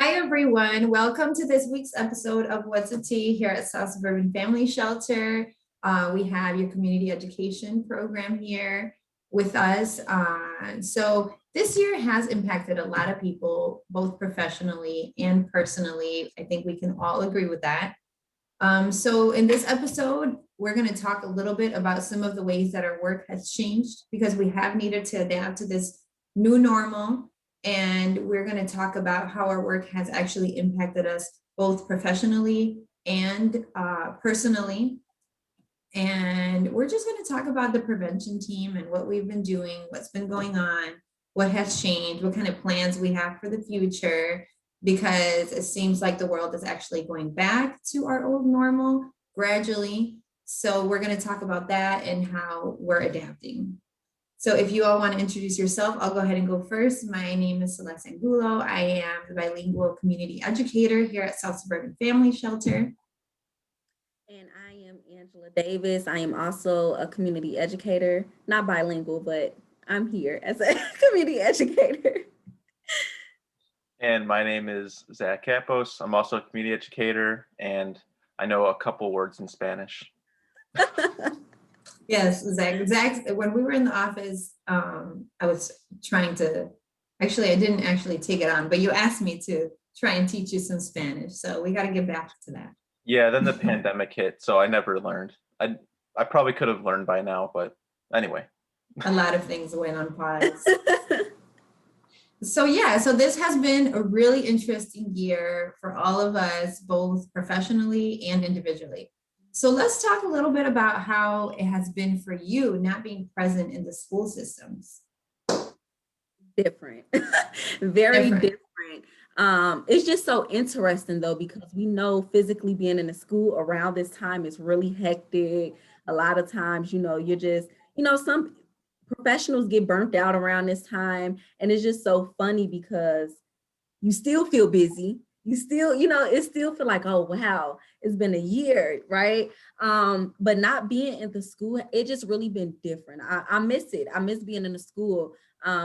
Hi, everyone. Welcome to this week's episode of What's a Tea here at South Suburban Family Shelter. We have your community education program here with us. So this year has impacted a lot of people, both professionally and personally. I think we can all agree with that. So in this episode, we're going to talk a little bit about some of the ways that our work has changed because we have needed to adapt to this new normal. And we're going to talk about how our work has actually impacted us both professionally and personally. And we're just going to talk about the prevention team and what we've been doing, what's been going on, what has changed, what kind of plans we have for the future, because it seems like the world is actually going back to our old normal gradually. So we're going to talk about that and how we're adapting. So if you all want to introduce yourself, I'll go ahead and go first. My name is Celeste Angulo. I am the bilingual community educator here at South Suburban Family Shelter. And I am Angela Davis. I am also a community educator, not bilingual, but I'm here as a community educator. And my name is Zach Capos. I'm also a community educator, and I know a couple words in Spanish. Yes, Zach, when we were in the office, I was trying to, actually, I didn't actually take it on, but you asked me to try and teach you some Spanish. So we got to get back to that. Yeah, then the pandemic hit, so I never learned. I probably could have learned by now, but anyway. A lot of things went on pause. So this has been a really interesting year for all of us, both professionally and individually. So let's talk a little bit about how it has been for you not being present in the school systems. Different, very different. It's just so interesting though, because we know physically being in the school around this time is really hectic. A lot of times, you're just, some professionals get burnt out around this time. And it's just so funny because you still feel busy. You still, it still feel like, oh, wow, it's been a year, right? But not being in the school, it just really been different. I miss it. I miss being in the school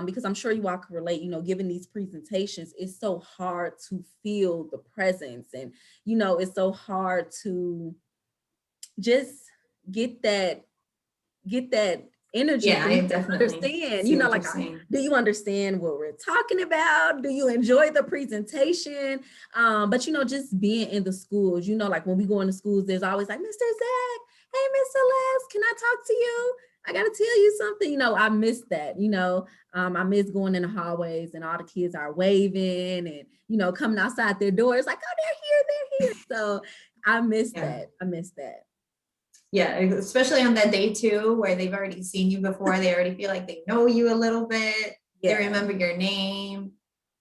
because I'm sure you all can relate, giving these presentations, it's so hard to feel the presence. And, it's so hard to just get that energy. Yeah, I definitely understand, do you understand what we're talking about? Do you enjoy the presentation? But just being in the schools, like when we go into schools, there's always like, Mr. Zach, hey, Miss Celeste, can I talk to you? I gotta tell you something. I miss that. I miss going in the hallways and all the kids are waving and coming outside their doors like, oh, they're here. So I miss that. I miss that. Yeah, especially on that day too, where they've already seen you before. They already feel like they know you a little bit. Yeah. They remember your name.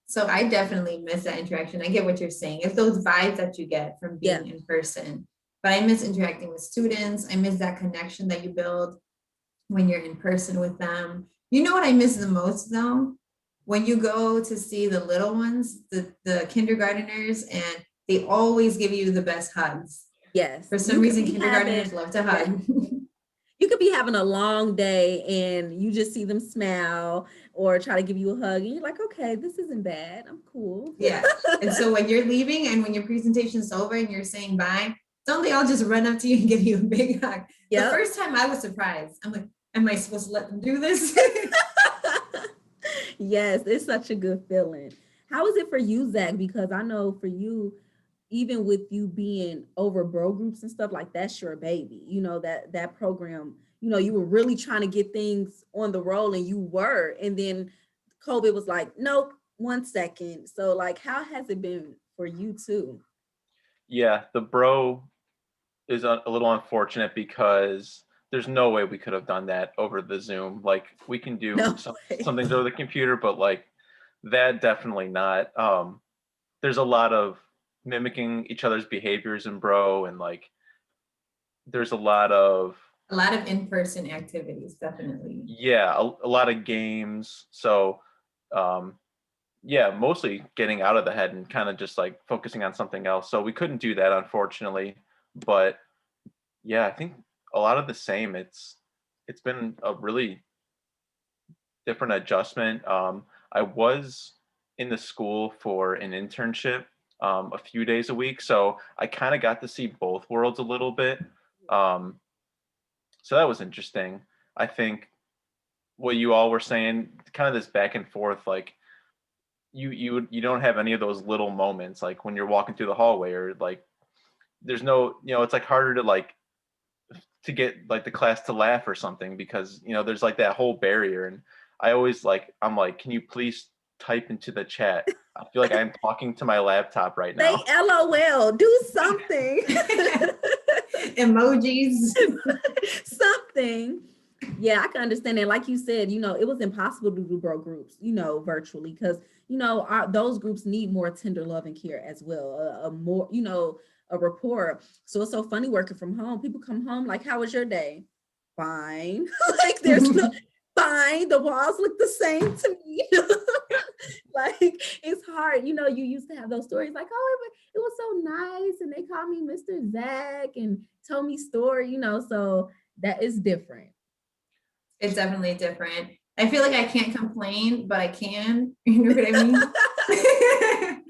So I definitely miss that interaction. I get what you're saying. It's those vibes that you get from being in person. But I miss interacting with students. I miss that connection that you build when you're in person with them. You know what I miss the most though? When you go to see the little ones, the kindergarteners, and they always give you the best hugs. Yes. For some reason, kindergartners love to hug. You could be having a long day and you just see them smile or try to give you a hug and you're like, okay, this isn't bad. I'm cool. Yeah. And so when you're leaving and when your presentation's over and you're saying bye, don't they all just run up to you and give you a big hug? Yep. The first time I was surprised. I'm like, am I supposed to let them do this? Yes, it's such a good feeling. How is it for you, Zach? Because I know for you, even with you being over bro groups and stuff, like that's your baby, that program, you were really trying to get things on the roll and you were, and then COVID was like, nope, 1 second. So like, how has it been for you too? Yeah, the bro is a little unfortunate because there's no way we could have done that over the Zoom. Like we can do some things over the computer, but like that definitely not. There's a lot of mimicking each other's behaviors in bro, and like there's a lot of in-person activities, definitely. Yeah, a lot of games. So mostly getting out of the head and kind of just like focusing on something else. So we couldn't do that, unfortunately. But yeah, I think a lot of the same. It's been a really different adjustment. I was in the school for an internship a few days a week. So I kind of got to see both worlds a little bit. So that was interesting. I think what you all were saying, kind of this back and forth, like you don't have any of those little moments, like when you're walking through the hallway, or like there's no, it's like harder to like to get like the class to laugh or something, because there's like that whole barrier. And I always I'm like, can you please type into the chat? I feel like I'm talking to my laptop right now. Say LOL, do something. Emojis. Something. Yeah, I can understand that. Like you said, it was impossible to do bro groups, virtually, because, those groups need more tender love and care as well. A more, a rapport. So it's so funny working from home. People come home like, how was your day? Fine. Like there's no fine. The walls look the same to me. Like it's hard. You used to have those stories like, oh, it was so nice. And they called me Mr. Zach and told me story, so that is different. It's definitely different. I feel like I can't complain, but I can. You know what I mean?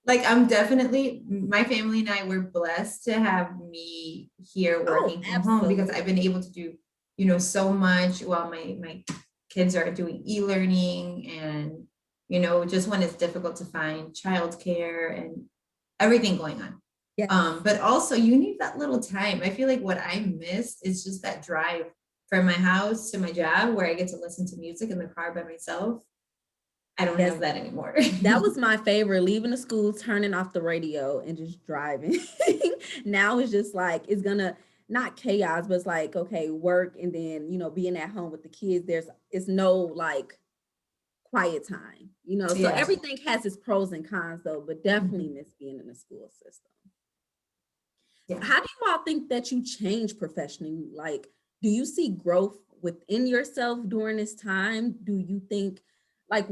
Like I'm definitely, my family and I were blessed to have me here working from home, because I've been able to do, so much while my kids are doing e-learning, and, just when it's difficult to find childcare and everything going on. Yeah. But also you need that little time. I feel like what I miss is just that drive from my house to my job, where I get to listen to music in the car by myself. I don't have that anymore. That was my favorite, leaving the school, turning off the radio and just driving. Now it's just like, it's gonna, not chaos, but it's like, okay, work, and then, being at home with the kids, it's no like quiet time, so everything has its pros and cons though, but definitely miss being in the school system. Yeah. How do you all think that you change professionally? Like, do you see growth within yourself during this time? Do you think, like,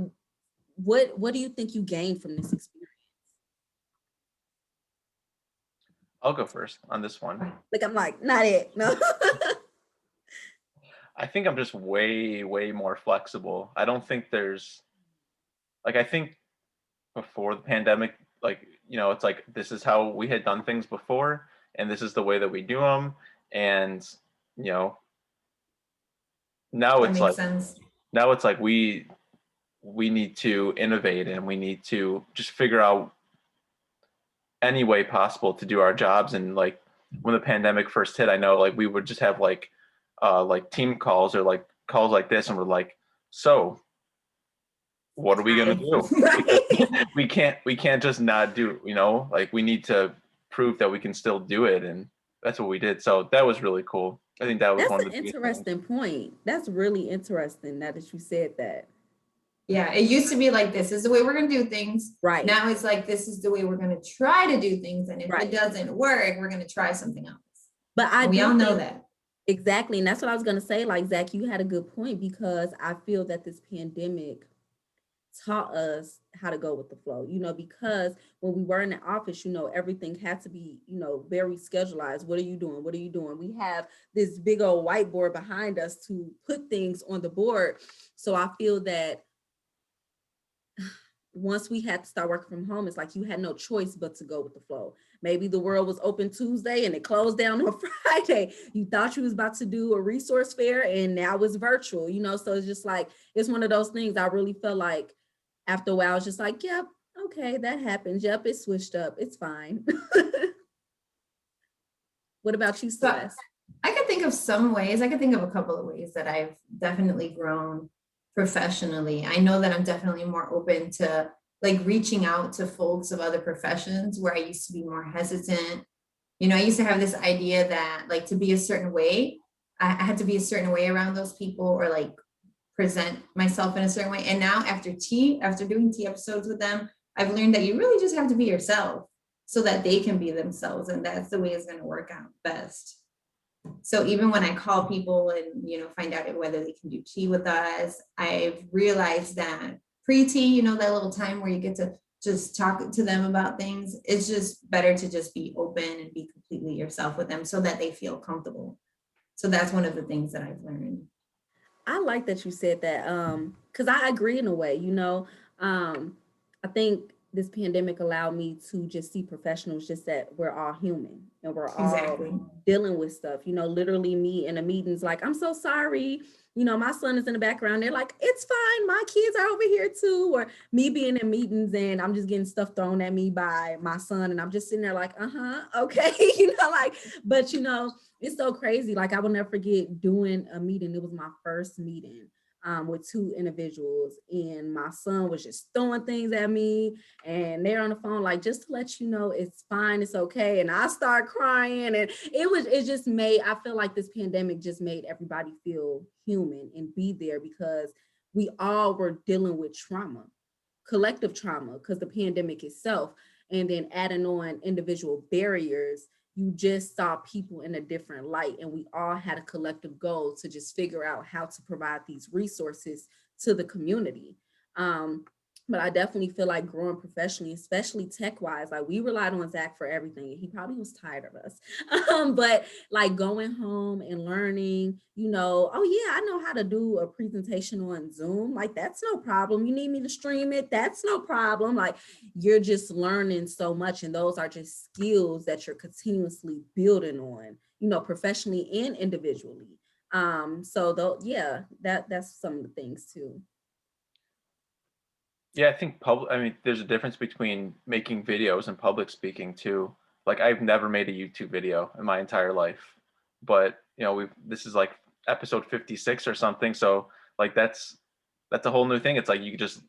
what do you think you gained from this experience? I'll go first on this one. Like, I'm like, not it, no. I think I'm just way, way more flexible. I don't think there's, like, I think before the pandemic, like, it's like, this is how we had done things before, and this is the way that we do them. And, now it's like, now it's like we need to innovate, and we need to just figure out any way possible to do our jobs. And like when the pandemic first hit, I know like we would just have like team calls, or like calls like this, and we're like, so what are we gonna do? we can't just not do, like we need to prove that we can still do it. And that's what we did. So that was really cool. I think that was one of the interesting point. That's really interesting now that you said that. Yeah, it used to be like, this is the way we're going to do things. Right. Now it's like, this is the way we're going to try to do things. And if it doesn't work, we're going to try something else. But we all know that. Exactly. And that's what I was going to say. Like, Zach, you had a good point, because I feel that this pandemic taught us how to go with the flow, because when we were in the office, everything had to be, very scheduled. What are you doing? What are you doing? We have this big old whiteboard behind us to put things on the board. So I feel that once we had to start working from home, it's like you had no choice but to go with the flow. Maybe the world was open Tuesday and it closed down on Friday. You thought you was about to do a resource fair and now it's virtual, so it's just like, it's one of those things. I really felt like after a while, I was just like, yep, okay, that happens. Yep, it switched up. It's fine. What about you, Celeste? I could think of some ways. I could think of a couple of ways that I've definitely grown professionally. I know that I'm definitely more open to like reaching out to folks of other professions, where I used to be more hesitant. I used to have this idea that like to be a certain way, I had to be a certain way around those people, or like present myself in a certain way. And now after doing tea episodes with them, I've learned that you really just have to be yourself so that they can be themselves. And that's the way it's going to work out best. So even when I call people and, find out whether they can do tea with us, I've realized that pre-tea, that little time where you get to just talk to them about things, it's just better to just be open and be completely yourself with them so that they feel comfortable. So that's one of the things that I've learned. I like that you said that, because I agree in a way, I think this pandemic allowed me to just see professionals just that we're all human and we're all Exactly. dealing with stuff. You know, literally me in a meeting's like, I'm so sorry. You know, my son is in the background. They're like, it's fine. My kids are over here too. Or me being in meetings and I'm just getting stuff thrown at me by my son. And I'm just sitting there like, okay. You know, like, but you know, it's so crazy. Like I will never forget doing a meeting. It was my first meeting with two individuals, and my son was just throwing things at me, and they're on the phone like, just to let you know, it's fine, it's okay. And I start crying, and it just made, I feel like this pandemic just made everybody feel human and be there, because we all were dealing with trauma, collective trauma, because the pandemic itself, and then adding on individual barriers, you just saw people in a different light, and we all had a collective goal to just figure out how to provide these resources to the community. But I definitely feel like growing professionally, especially tech wise, like we relied on Zach for everything. He probably was tired of us. But like going home and learning, you know, oh yeah, I know how to do a presentation on Zoom. Like that's no problem. You need me to stream it? That's no problem. Like you're just learning so much. And those are just skills that you're continuously building on, you know, professionally and individually. So though, yeah, that's some of the things too. Yeah, I think I mean, there's a difference between making videos and public speaking too. Like I've never made a YouTube video in my entire life, but you know, this is like episode 56 or something. So like that's a whole new thing. It's like you just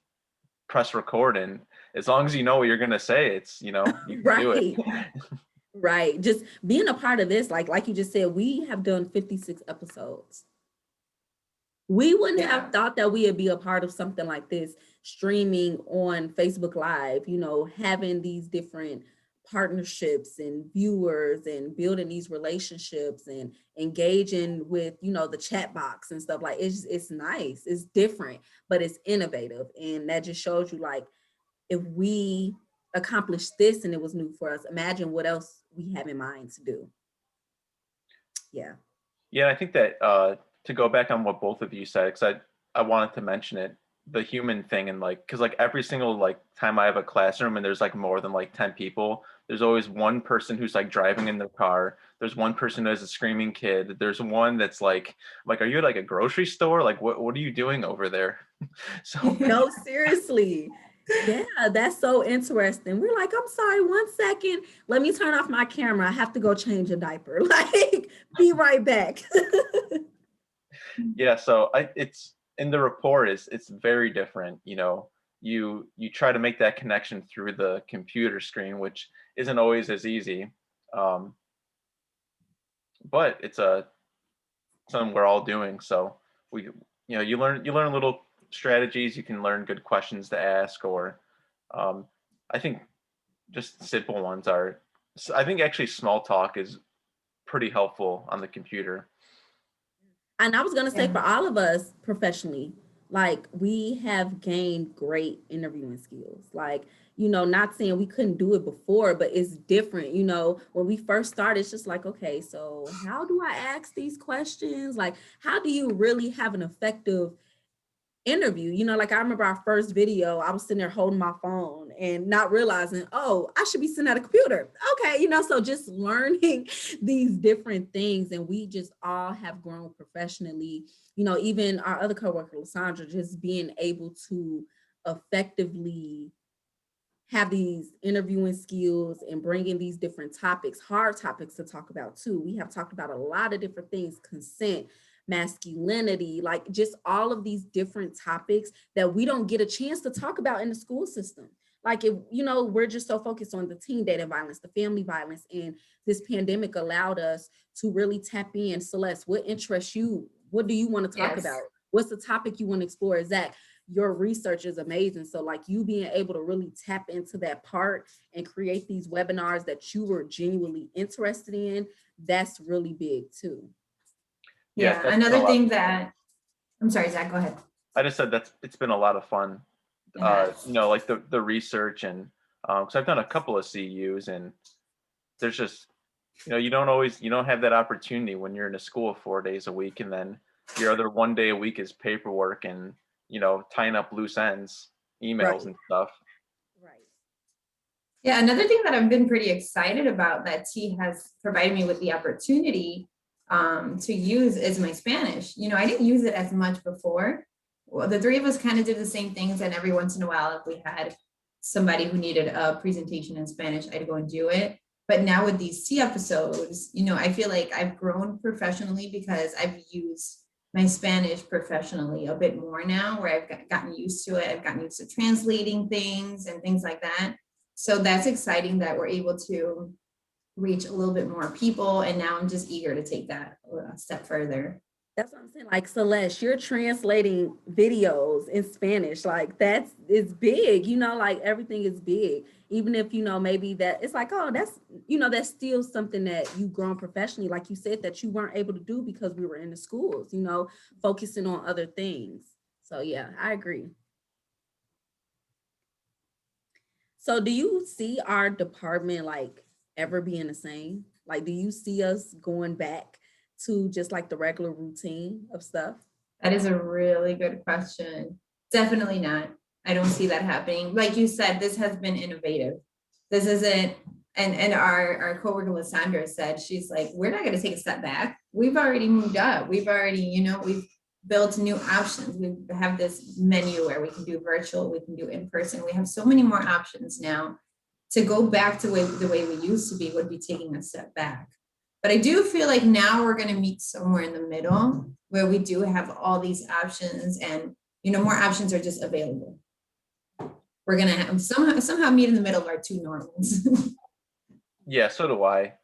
press record, and as long as you know what you're gonna say, it's, you know, you can do it. Right. Right. Just being a part of this, like you just said, we have done 56 episodes. We wouldn't have thought that we would be a part of something like this, streaming on Facebook Live, you know, having these different partnerships and viewers and building these relationships and engaging with, you know, the chat box and stuff. Like it's nice, it's different, but it's innovative. And that just shows you like, if we accomplished this and it was new for us, imagine what else we have in mind to do. Yeah. Yeah, I think that to go back on what both of you said, because I wanted to mention it, the human thing, and like, because like every single like time I have a classroom and there's like more than like 10 people, there's always one person who's like driving in their car. There's one person who has a screaming kid. There's one that's like, are you at like a grocery store? Like, what are you doing over there? So No, seriously. Yeah, that's so interesting. We're like, I'm sorry, 1 second. Let me turn off my camera. I have to go change a diaper. Like, be right back. yeah, so it's in the rapport it's very different. You know, you try to make that connection through the computer screen, which isn't always as easy. Um, but it's something we're all doing. So we, you know, you learn little strategies. You can learn good questions to ask, or I think just simple ones are. I think actually small talk is pretty helpful on the computer. And I was going to say for all of us professionally, like we have gained great interviewing skills. Like, you know, not saying we couldn't do it before, but it's different. You know, when we first started, it's just like, okay, so how do I ask these questions? Like, how do you really have an effective interview? You know, like I remember our first video, I was sitting there holding my phone and not realizing, oh, I should be sitting at a computer. Okay, you know, so just learning these different things, and we just all have grown professionally. You know, even our other coworker, Lysandra, just being able to effectively have these interviewing skills and bringing these different topics, hard topics to talk about too. We have talked about a lot of different things: consent, masculinity, like just all of these different topics that we don't get a chance to talk about in the school system. Like, if you know, we're just so focused on the teen dating violence, the family violence, and this pandemic allowed us to really tap in. Celeste, what interests you? What do you want to talk about? What's the topic you want to explore? Is that your research is amazing. So like you being able to really tap into that part and create these webinars that you were genuinely interested in, that's really big too. Yeah, another thing that, I'm sorry, Zach, go ahead. I just said it's been a lot of fun. You know, like the research, and because I've done a couple of CUs, and there's just, you know, you don't have that opportunity when you're in a school 4 days a week, and then your other 1 day a week is paperwork and, you know, tying up loose ends, emails and stuff. Right. Yeah, another thing that I've been pretty excited about that T has provided me with the opportunity to use is my Spanish. You know, I didn't use it as much before. Well, the three of us kind of did the same things, and every once in a while, if we had somebody who needed a presentation in Spanish, I'd go and do it. But now with these T episodes, you know, I feel like I've grown professionally because I've used my Spanish professionally a bit more now, where I've gotten used to it. I've gotten used to translating things and things like that. So that's exciting that we're able to reach a little bit more people. And now I'm just eager to take that a step further. That's what I'm saying. Like Celeste, you're translating videos in Spanish. Like it's big, you know, like everything is big. Even if, you know, maybe that it's like, oh, that's, you know, that's still something that you've grown professionally. Like you said, that you weren't able to do because we were in the schools, you know, focusing on other things. So yeah, I agree. So do you see our department like ever being the same? Like, do you see us going back to just like the regular routine of stuff? That is a really good question. Definitely not. I don't see that happening. Like you said, this has been innovative. This isn't, and our coworker Lysandra said, she's like, we're not going to take a step back. We've already moved up. We've already, you know, we've built new options. We have this menu where we can do virtual, we can do in person. We have so many more options now. To go back to the way we used to be would be taking a step back. But I do feel like now we're going to meet somewhere in the middle where we do have all these options, and, you know, more options are just available. We're going to have somehow meet in the middle of our two normals. Yeah, so do I.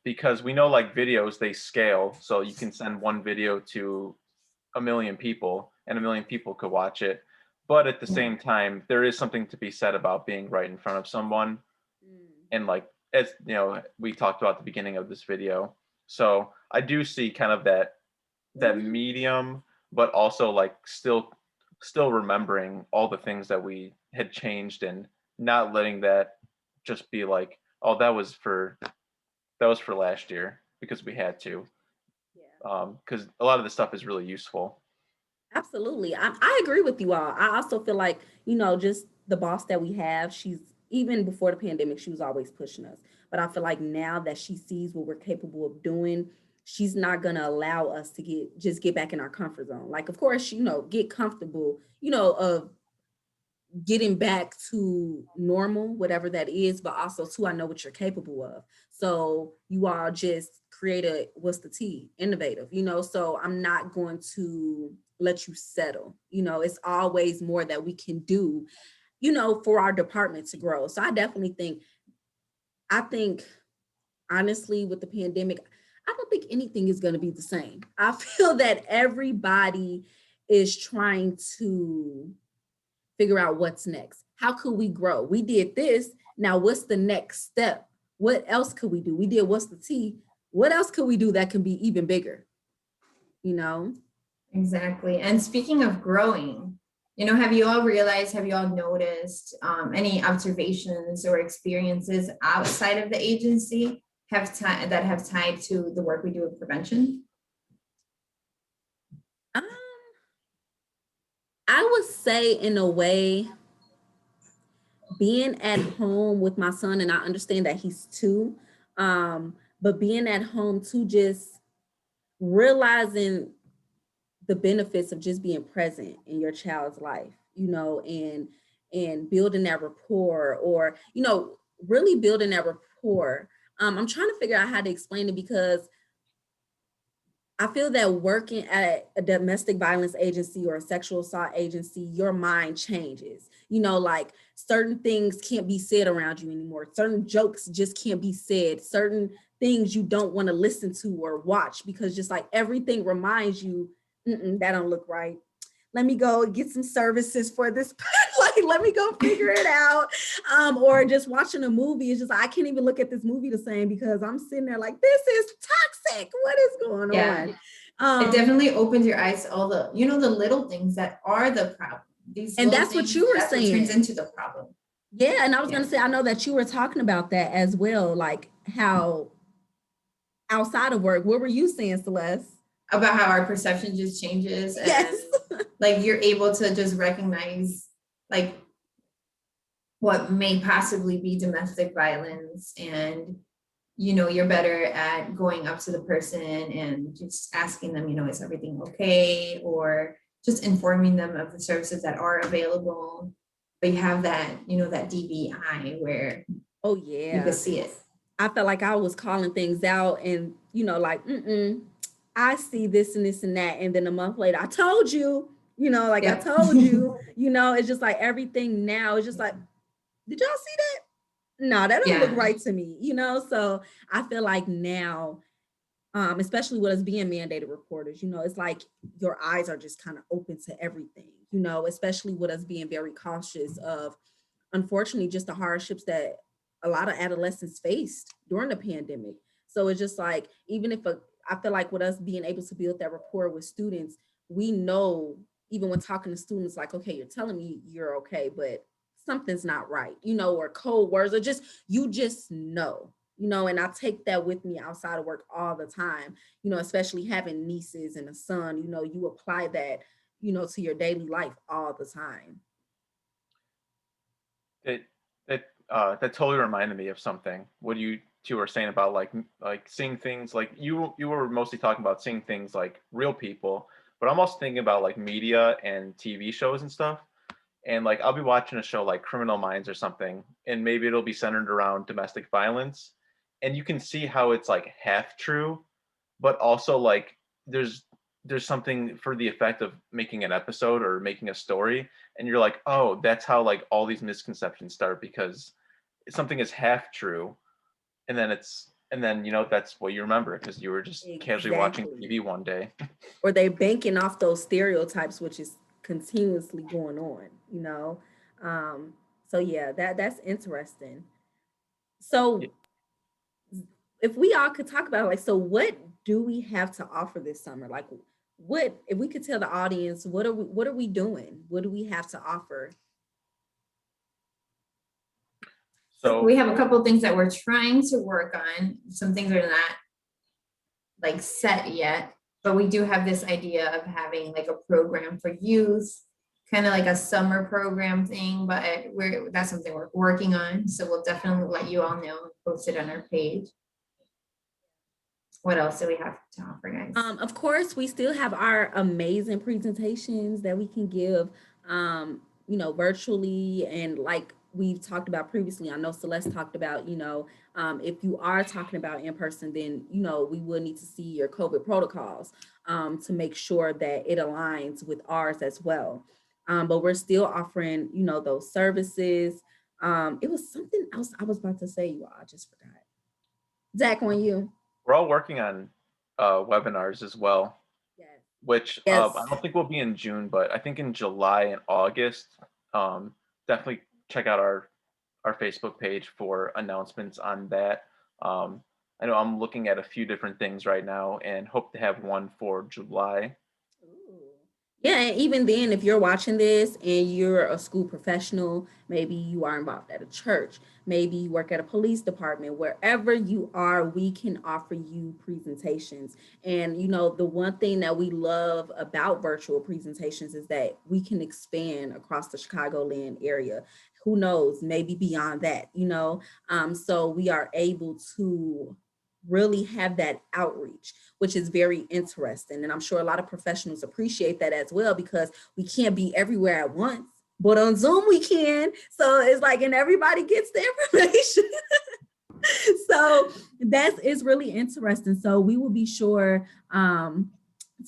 Because we know like videos, they scale. So you can send one video to 1 million people and 1 million people could watch it. But at the same time, there is something to be said about being right in front of someone. And like, as you know, we talked about at the beginning of this video. So I do see kind of that medium, but also like still remembering all the things that we had changed and not letting that just be like, oh, that was for last year because we had to. Yeah. Because a lot of the stuff is really useful. Absolutely. I agree with you all. I also feel like, you know, just the boss that we have, she's even before the pandemic, she was always pushing us. But I feel like now that she sees what we're capable of doing, she's not going to allow us to get back in our comfort zone. Like, of course, you know, get comfortable, you know, of getting back to normal, whatever that is, but also too, I know what you're capable of. So you all just create what's the T, innovative, you know, so I'm not going to let you settle. You know, it's always more that we can do, you know, for our department to grow. So I definitely I think honestly, with the pandemic, I don't think anything is going to be the same. I feel that everybody is trying to figure out what's next. How could we grow? We did this. Now, what's the next step? What else could we do? We did what's the T? What else could we do that can be even bigger? You know? Exactly. And speaking of growing, you know, have you all noticed any observations or experiences outside of the agency that have tied to the work we do with prevention? I would say in a way, being at home with my son, and I understand that he's 2, but being at home too, just realizing the benefits of just being present in your child's life, you know, and building that rapport, or, you know, really building that rapport. I'm trying to figure out how to explain it, because I feel that working at a domestic violence agency or a sexual assault agency, your mind changes. You know, like certain things can't be said around you anymore. Certain jokes just can't be said. Certain things you don't want to listen to or watch, because just like everything reminds you, that don't look right. Let me go get some services for this. Like, let me go figure it out. Or just watching a movie, it's just, I can't even look at this movie the same, because I'm sitting there like, this is toxic. What is going on? It definitely opens your eyes to all the, you know, the little things that are the problem. And that's what you were saying. Turns into the problem. Yeah, and I was going to say, I know that you were talking about that as well, like how outside of work, what were you saying, Celeste? About how our perception just changes. Yes. And like you're able to just recognize, like, what may possibly be domestic violence, and you're better at going up to the person and just asking them, is everything okay, or just informing them of the services that are available. But you have that, that DVI where Oh you yeah. can see it. I felt like I was calling things out and, like, I see this and this and that. And then a month later, I told you, like I told you, it's just like everything now is just like, did y'all see that? No, that don't look right to me, So I feel like now, especially with us being mandated reporters, it's like your eyes are just kind of open to everything, especially with us being very cautious of, unfortunately, just the hardships that a lot of adolescents faced during the pandemic. So it's just like, even if I feel like with us being able to build that rapport with students, we know, even when talking to students, like, okay, you're telling me you're okay, but something's not right, or code words, or you just know, and I take that with me outside of work all the time, especially having nieces and a son, you apply that, to your daily life all the time. That totally reminded me of something. What you two were saying about like seeing things, like you were mostly talking about seeing things like real people, but I'm also thinking about like media and TV shows and stuff. And like I'll be watching a show like Criminal Minds or something, and maybe it'll be centered around domestic violence, and you can see how it's like half true, but also like there's something for the effect of making an episode or making a story, and you're like, oh, that's how like all these misconceptions start, because something is half true, and then that's what you remember because you were just casually watching TV one day. Or they banking off those stereotypes, which is continuously going on. So yeah, that's interesting. So if we all could talk about, like, so what do we have to offer this summer? Like, what, if we could tell the audience, what are we doing? What do we have to offer? So we have a couple of things that we're trying to work on. Some things are not like set yet, but we do have this idea of having like a program for youth, kind of like a summer program thing, but that's something we're working on. So we'll definitely let you all know and post it on our page. What else do we have to offer, guys? Of course, we still have our amazing presentations that we can give, virtually, and like we've talked about previously. I know Celeste talked about, if you are talking about in person, then, we will need to see your COVID protocols to make sure that it aligns with ours as well. But we're still offering, those services. It was something else I was about to say, you all, I just forgot. Zach, on you. We're all working on webinars as well, which I don't think will be in June, but I think in July and August. Definitely check out our Facebook page for announcements on that. I know I'm looking at a few different things right now and hope to have one for July. Yeah, and even then, if you're watching this and you're a school professional, maybe you are involved at a church, maybe you work at a police department, wherever you are, we can offer you presentations. And, the one thing that we love about virtual presentations is that we can expand across the Chicagoland area. Who knows, maybe beyond that, so we are able to really have that outreach, which is very interesting. And I'm sure a lot of professionals appreciate that as well, because we can't be everywhere at once, but on Zoom we can. So it's like, and everybody gets the information. So it's really interesting. So we will be sure to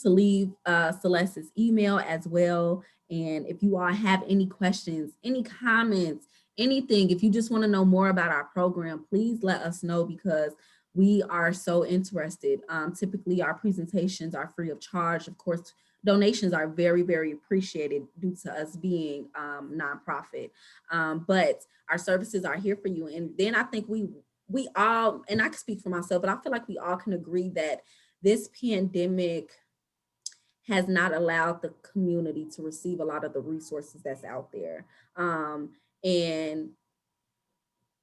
leave Celeste's email as well. And if you all have any questions, any comments, anything, if you just want to know more about our program, please let us know, because we are so interested. Typically, our presentations are free of charge. Of course, donations are very, very appreciated due to us being nonprofit. But our services are here for you. And then I think we all, and I can speak for myself, but I feel like we all can agree that this pandemic has not allowed the community to receive a lot of the resources that's out there. And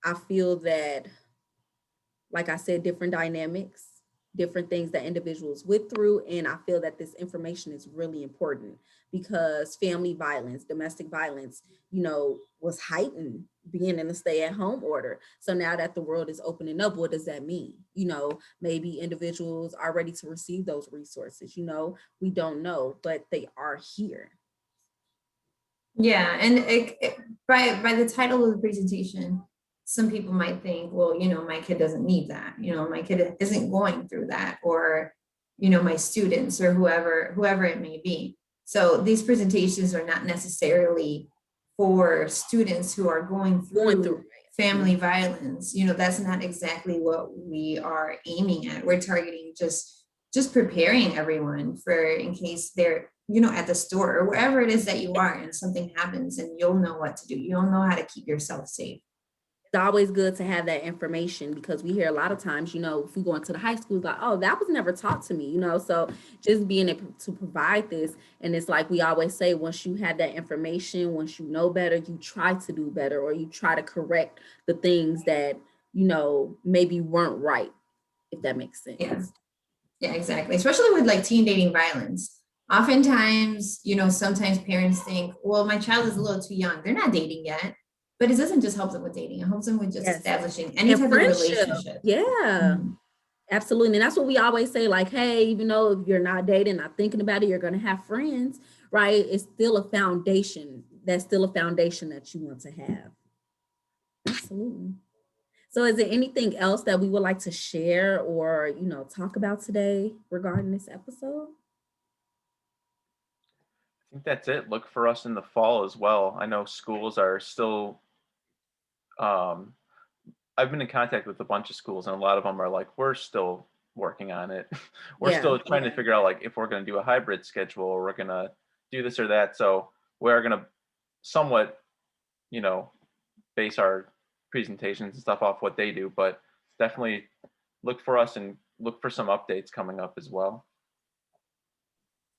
I feel that, like I said, different dynamics, different things that individuals went through. And I feel that this information is really important because family violence, domestic violence, was heightened being in a stay-at-home order. So now that the world is opening up, what does that mean? Maybe individuals are ready to receive those resources. We don't know, but they are here. Yeah, and by the title of the presentation, some people might think, well, my kid doesn't need that. My kid isn't going through that, or my students or whoever it may be. So these presentations are not necessarily for students who are going through family violence. That's not exactly what we are aiming at. We're targeting just preparing everyone for in case they're at the store or wherever it is that you are and something happens, and you'll know what to do. You'll know how to keep yourself safe. It's always good to have that information because we hear a lot of times, if we go into the high schools, like, oh, that was never taught to me, so just being able to provide this. And it's like we always say, once you have that information, once you know better, you try to do better, or you try to correct the things that, maybe weren't right, if that makes sense. Yeah, exactly. Especially with like teen dating violence. Oftentimes, sometimes parents think, well, my child is a little too young. They're not dating yet. But it doesn't just help them with dating. It helps them with just establishing any type of relationship. Yeah, absolutely. And that's what we always say, like, hey, even though if you're not dating, not thinking about it, you're going to have friends, right? It's still a foundation. That's still a foundation that you want to have. Absolutely. So is there anything else that we would like to share or, talk about today regarding this episode? I think that's it. Look for us in the fall as well. I know schools are still, I've been in contact with a bunch of schools, and a lot of them are like, we're still working on it. We're still trying to figure out like if we're going to do a hybrid schedule or we're going to do this or that. So we're going to somewhat, base our presentations and stuff off what they do, but definitely look for us and look for some updates coming up as well.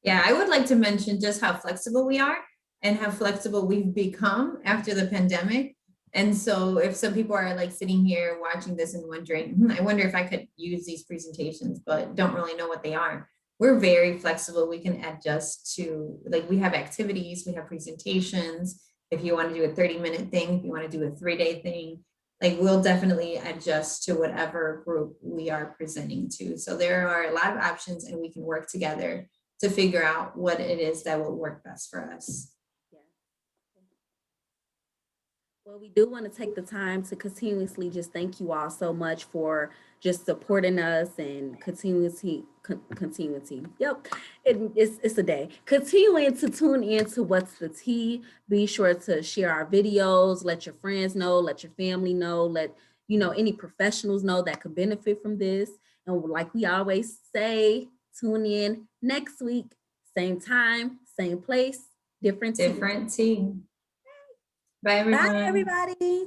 Yeah, I would like to mention just how flexible we are and how flexible we've become after the pandemic. And so if some people are like sitting here watching this and wondering, I wonder if I could use these presentations, but don't really know what they are. We're very flexible. We can adjust to, like, we have activities, we have presentations. If you want to do a 30-minute thing, if you want to do a 3-day thing, like, we'll definitely adjust to whatever group we are presenting to. So there are a lot of options, and we can work together to figure out what it is that will work best for us. Well, we do want to take the time to continuously just thank you all so much for just supporting us and continuity. Yep, it's a day. Continuing to tune in to What's the Tea. Be sure to share our videos. Let your friends know. Let your family know. Let any professionals know that could benefit from this. And like we always say, tune in next week, same time, same place, different tea. Bye, everyone. Bye, everybody.